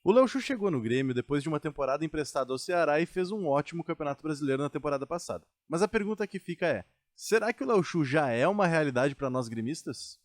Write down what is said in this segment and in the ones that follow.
O Léo Chu chegou no Grêmio depois de uma temporada emprestada ao Ceará e fez um ótimo Campeonato Brasileiro na temporada passada. Mas a pergunta que fica é: será que o Léo Chu já é uma realidade para nós gremistas?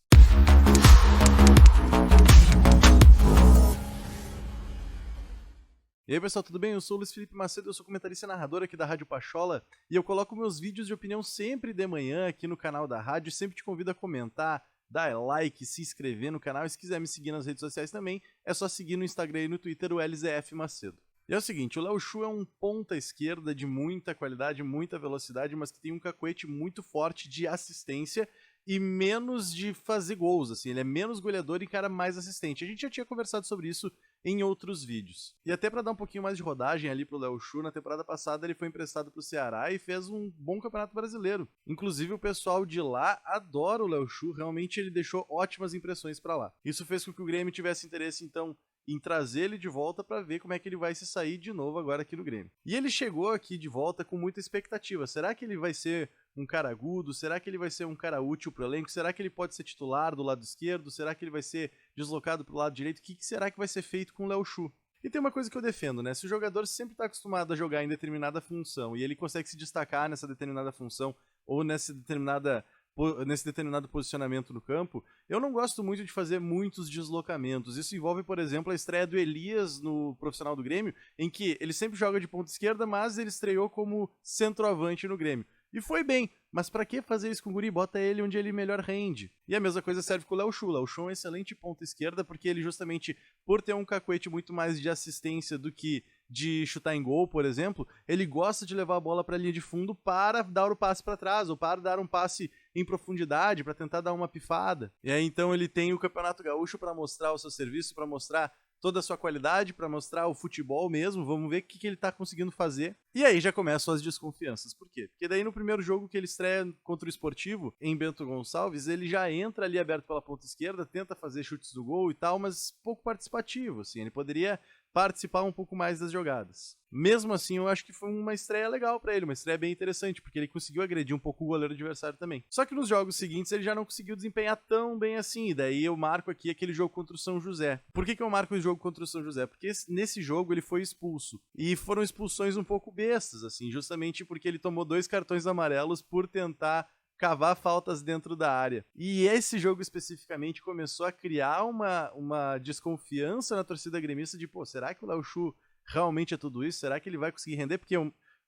E aí pessoal, tudo bem? Eu sou o Luiz Felipe Macedo, eu sou comentarista e narrador aqui da Rádio Pachola e eu coloco meus vídeos de opinião sempre de manhã aqui no canal da rádio e sempre te convido a comentar, dar like, se inscrever no canal e se quiser me seguir nas redes sociais também, é só seguir no Instagram e no Twitter o LZF Macedo. E é o seguinte, o Léo Chu é um ponta esquerda de muita qualidade, muita velocidade, mas que tem um cacuete muito forte de assistência e menos de fazer gols, assim, ele é menos goleador e cara mais assistente. A gente já tinha conversado sobre isso em outros vídeos. E até para dar um pouquinho mais de rodagem ali pro Léo Chu, na temporada passada ele foi emprestado pro Ceará e fez um bom campeonato brasileiro. Inclusive o pessoal de lá adora o Léo Chu, realmente ele deixou ótimas impressões para lá. Isso fez com que o Grêmio tivesse interesse então em trazer ele de volta para ver como é que ele vai se sair de novo agora aqui no Grêmio. E ele chegou aqui de volta com muita expectativa. Será que ele vai ser um cara agudo? Será que ele vai ser um cara útil pro elenco? Será que ele pode ser titular do lado esquerdo? Será que ele vai ser deslocado pro lado direito? O que será que vai ser feito com o Léo Chu? E tem uma coisa que eu defendo, né? Se o jogador sempre está acostumado a jogar em determinada função e ele consegue se destacar nessa determinada função ou nesse determinado posicionamento no campo, eu não gosto muito de fazer muitos deslocamentos. Isso envolve, por exemplo, a estreia do Elias no profissional do Grêmio, em que ele sempre joga de ponta esquerda, mas ele estreou como centroavante no Grêmio. E foi bem, mas pra que fazer isso com o guri? Bota ele onde ele melhor rende. E a mesma coisa serve com o Léo Chu. O Léo Chu é um excelente ponta esquerda, porque ele justamente, por ter um cacuete muito mais de assistência do que de chutar em gol, por exemplo, ele gosta de levar a bola pra linha de fundo para dar o passe pra trás, ou para dar um passe em profundidade, para tentar dar uma pifada. E aí então ele tem o Campeonato Gaúcho para mostrar o seu serviço, para mostrar toda a sua qualidade, para mostrar o futebol mesmo, vamos ver o que ele tá conseguindo fazer. E aí já começam as desconfianças. Por quê? Porque daí no primeiro jogo que ele estreia contra o Esportivo, em Bento Gonçalves, ele já entra ali aberto pela ponta esquerda, tenta fazer chutes do gol e tal, mas pouco participativo, assim, ele poderia participar um pouco mais das jogadas. Mesmo assim, eu acho que foi uma estreia legal pra ele, uma estreia bem interessante, porque ele conseguiu agredir um pouco o goleiro adversário também. Só que nos jogos seguintes ele já não conseguiu desempenhar tão bem assim, e daí eu marco aqui aquele jogo contra o São José. Por que eu marco o jogo contra o São José? Porque nesse jogo ele foi expulso, e foram expulsões um pouco bestas, assim, justamente porque ele tomou 2 cartões amarelos por tentar cavar faltas dentro da área. E esse jogo especificamente começou a criar uma desconfiança na torcida gremista de, pô, será que o Léo Chu realmente é tudo isso? Será que ele vai conseguir render? Porque,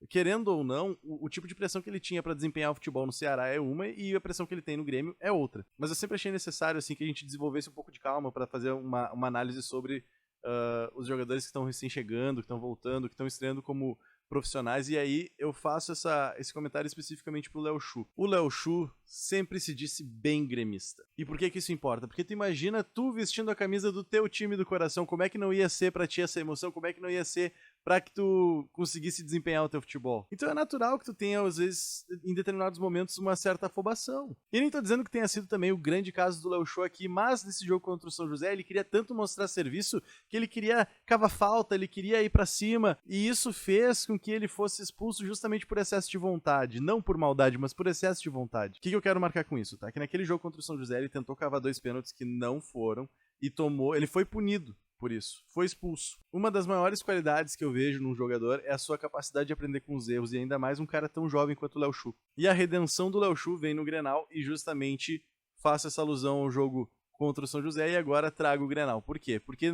querendo ou não, o tipo de pressão que ele tinha para desempenhar o futebol no Ceará é uma e a pressão que ele tem no Grêmio é outra. Mas eu sempre achei necessário assim que a gente desenvolvesse um pouco de calma para fazer uma análise sobre os jogadores que estão recém chegando, que estão voltando, que estão estreando como profissionais, e aí eu faço esse comentário especificamente pro Léo Chu. O Léo Chu sempre se disse bem gremista. E por que isso importa? Porque tu imagina tu vestindo a camisa do teu time do coração, como é que não ia ser pra ti essa emoção, como é que não ia ser pra que tu conseguisse desempenhar o teu futebol. Então é natural que tu tenha, às vezes, em determinados momentos, uma certa afobação. E nem tô dizendo que tenha sido também o grande caso do Léo Chu aqui, mas nesse jogo contra o São José, ele queria tanto mostrar serviço que ele queria cavar falta, ele queria ir pra cima, e isso fez com que ele fosse expulso justamente por excesso de vontade. Não por maldade, mas por excesso de vontade. O que eu quero marcar com isso, tá? Que naquele jogo contra o São José, ele tentou cavar 2 pênaltis que não foram, e ele foi punido por isso, foi expulso. Uma das maiores qualidades que eu vejo num jogador é a sua capacidade de aprender com os erros, e ainda mais um cara tão jovem quanto o Léo Chu. E a redenção do Léo Chu vem no Grenal, e justamente faço essa alusão ao jogo contra o São José, e agora trago o Grenal. Por quê? Porque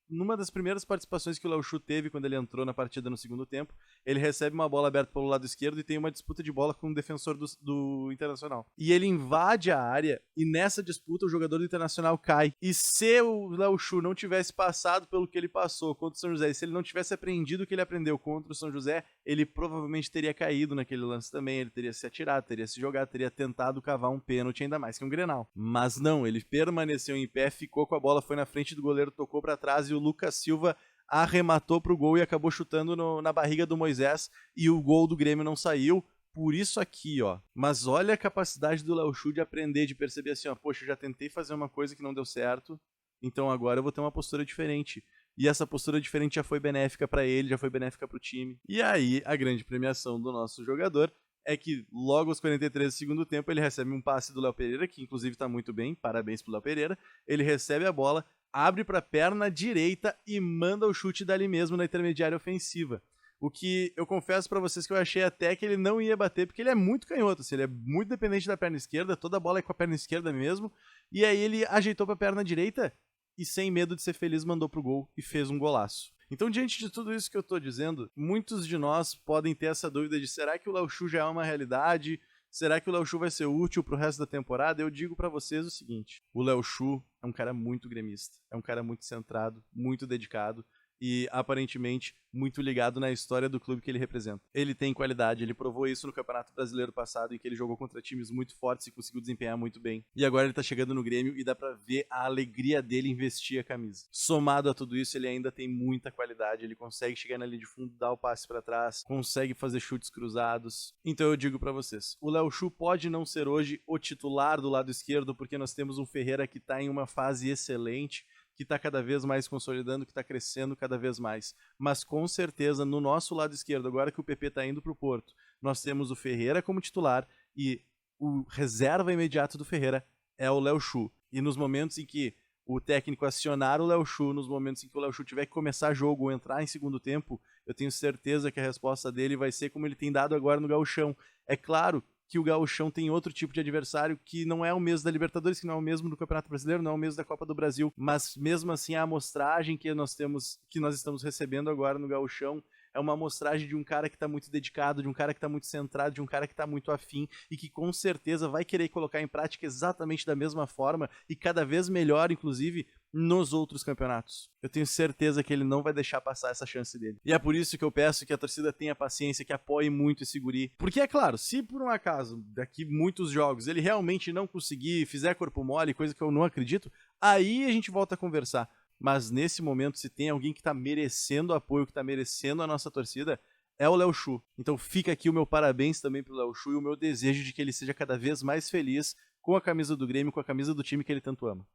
numa das primeiras participações que o Léo Chu teve quando ele entrou na partida no segundo tempo, ele recebe uma bola aberta pelo lado esquerdo e tem uma disputa de bola com um defensor do Internacional. E ele invade a área e nessa disputa o jogador do Internacional cai. E se o Léo Chu não tivesse passado pelo que ele passou contra o São José, e se ele não tivesse aprendido o que ele aprendeu contra o São José, ele provavelmente teria caído naquele lance também, ele teria se atirado, teria se jogado, teria tentado cavar um pênalti, ainda mais que um Grenal. Mas não, ele permaneceu em pé, ficou com a bola, foi na frente do goleiro, tocou pra trás e o Lucas Silva arrematou pro gol e acabou chutando na barriga do Moisés e o gol do Grêmio não saiu. Por isso aqui, ó. Mas olha a capacidade do Léo Chu de aprender, de perceber assim, ó, poxa, eu já tentei fazer uma coisa que não deu certo, então agora eu vou ter uma postura diferente. E essa postura diferente já foi benéfica pra ele, já foi benéfica pro time. E aí, a grande premiação do nosso jogador é que logo aos 43 do segundo tempo ele recebe um passe do Léo Pereira, que inclusive tá muito bem, parabéns pro Léo Pereira. Ele recebe a bola, abre para a perna direita e manda o chute dali mesmo na intermediária ofensiva. O que eu confesso para vocês que eu achei até que ele não ia bater, porque ele é muito canhoto, assim, ele é muito dependente da perna esquerda, toda a bola é com a perna esquerda mesmo, e aí ele ajeitou para a perna direita e sem medo de ser feliz mandou pro gol e fez um golaço. Então, diante de tudo isso que eu tô dizendo, muitos de nós podem ter essa dúvida de será que o Léo Chu já é uma realidade? Será que o Léo Chu vai ser útil pro resto da temporada? Eu digo pra vocês o seguinte, o Léo Chu é um cara muito gremista, é um cara muito centrado, muito dedicado e aparentemente muito ligado na história do clube que ele representa. Ele tem qualidade, ele provou isso no Campeonato Brasileiro passado, em que ele jogou contra times muito fortes e conseguiu desempenhar muito bem. E agora ele tá chegando no Grêmio e dá pra ver a alegria dele em vestir a camisa. Somado a tudo isso, ele ainda tem muita qualidade, ele consegue chegar na linha de fundo, dar o passe pra trás, consegue fazer chutes cruzados. Então eu digo pra vocês, o Léo Chu pode não ser hoje o titular do lado esquerdo, porque nós temos um Ferreira que tá em uma fase excelente, que está cada vez mais consolidando, que está crescendo cada vez mais. Mas com certeza, no nosso lado esquerdo, agora que o PP está indo para o Porto, nós temos o Ferreira como titular e o reserva imediato do Ferreira é o Léo Chu. E nos momentos em que o técnico acionar o Léo Chu, nos momentos em que o Léo Chu tiver que começar jogo ou entrar em segundo tempo, eu tenho certeza que a resposta dele vai ser como ele tem dado agora no Gauchão. É claro que o Gauchão tem outro tipo de adversário que não é o mesmo da Libertadores, que não é o mesmo do Campeonato Brasileiro, não é o mesmo da Copa do Brasil, mas mesmo assim a amostragem que nós estamos recebendo agora no Gauchão é uma amostragem de um cara que está muito dedicado, de um cara que está muito centrado, de um cara que está muito afim e que com certeza vai querer colocar em prática exatamente da mesma forma e cada vez melhor, inclusive, nos outros campeonatos. Eu tenho certeza que ele não vai deixar passar essa chance dele. E é por isso que eu peço que a torcida tenha paciência, que apoie muito esse guri. Porque é claro, se por um acaso, daqui muitos jogos, ele realmente não conseguir, fizer corpo mole, coisa que eu não acredito, aí a gente volta a conversar. Mas nesse momento, se tem alguém que está merecendo apoio, que está merecendo a nossa torcida, é o Léo Chu. Então fica aqui o meu parabéns também pro Léo Chu e o meu desejo de que ele seja cada vez mais feliz com a camisa do Grêmio, com a camisa do time que ele tanto ama.